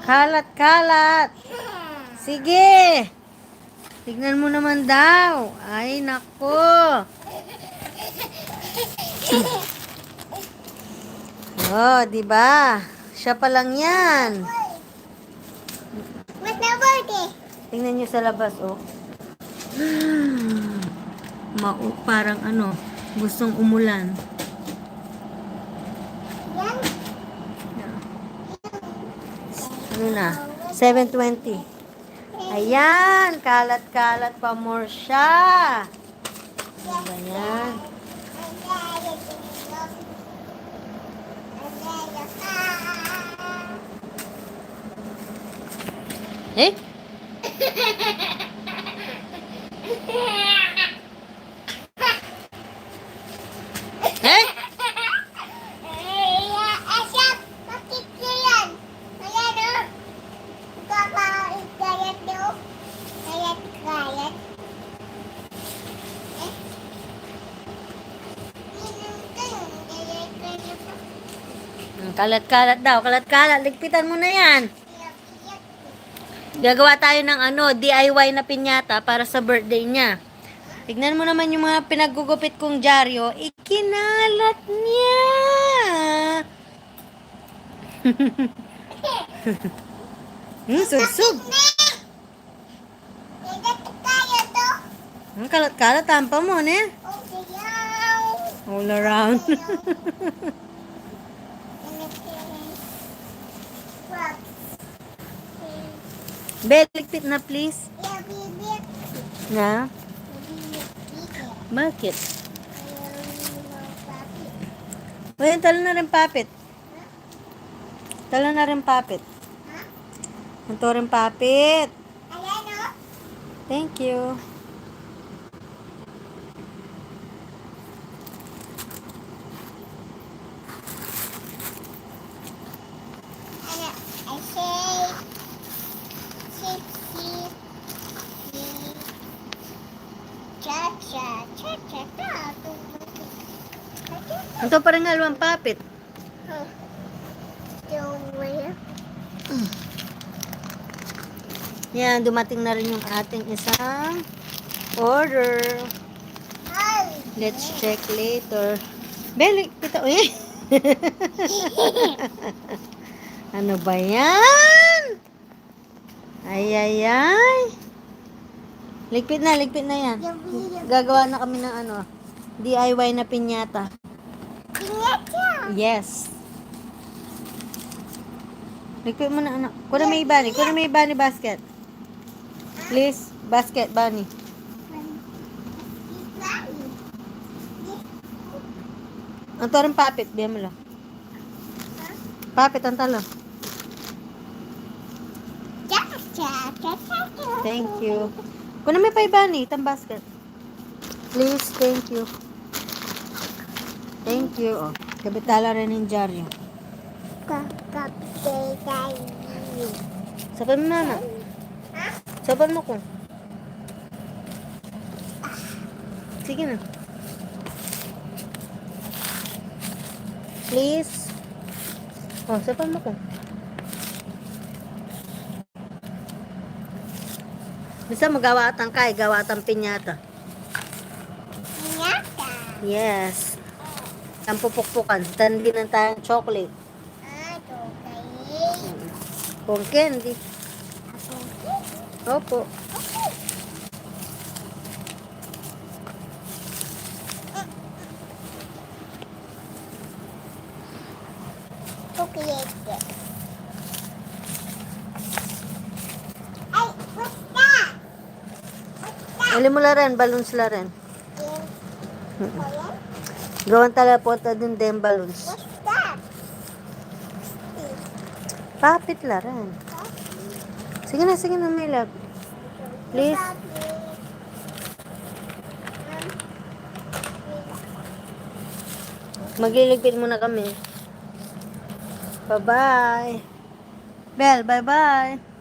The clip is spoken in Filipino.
Kalat, kalat. Sige. Tignan mo naman daw. Ay, nako. Oh, di ba? Siya pa lang yan. Tingnan niyo sa labas, oh. Parang ano, gustong umulan. Ano na? 7:20. Ayan, kalat-kalat pa more siya. Ano ba yan? Eh? Eh? Kalat-kalat daw, kalat-kalat. Ligpitan mo na yan. Gagawa tayo ng ano, DIY na pinyata para sa birthday niya. Tignan mo naman yung mga pinagugupit kong dyaryo. Ikinalat niya. Sugsug. Kalat-kalat, tampa mo, ne? All around. Ligpit na, please. Na? Bakit? Uy, talo na rin papit. Talo na rin papit. Ito rin papit. Thank you. Ito pa rin halawang papit. Yan, dumating na rin yung ating isang order. Let's check later. Belik, pita. Uy! Ano ba yan? Ay, ay, ay. Ligpit na yan. Gagawa na kami ng ano, DIY na pinyata. Yes. Ligpit mo na, anak. Kuna may bunny basket. Please, basket, bunny. Ang torong papit, biyan mo lang. Papit, ang talo. Thank you. Kuna may pay bunny, itang basket. Please, thank you. Thank you. Oh, kabitala rin yung dyaryo. Sapan mo na. Sapan mo ko. Sige na. Please. Oh, sapan mo ko. Bisa magawa atang kay, gawa atang pinyata. Pinyata? Yes. Ang pupukpukan. Tandi na tayong chocolate. Okay. Kung candy. Opo. Chocolate. Ay, what's that? Alam mo la rin, balloons la rin. Ayan. Gawan talaga po ito din din balloons. What's that? Papit la rin. Sige na, my love. Please. Magliligpit muna kami. Bye-bye. Bell, bye-bye.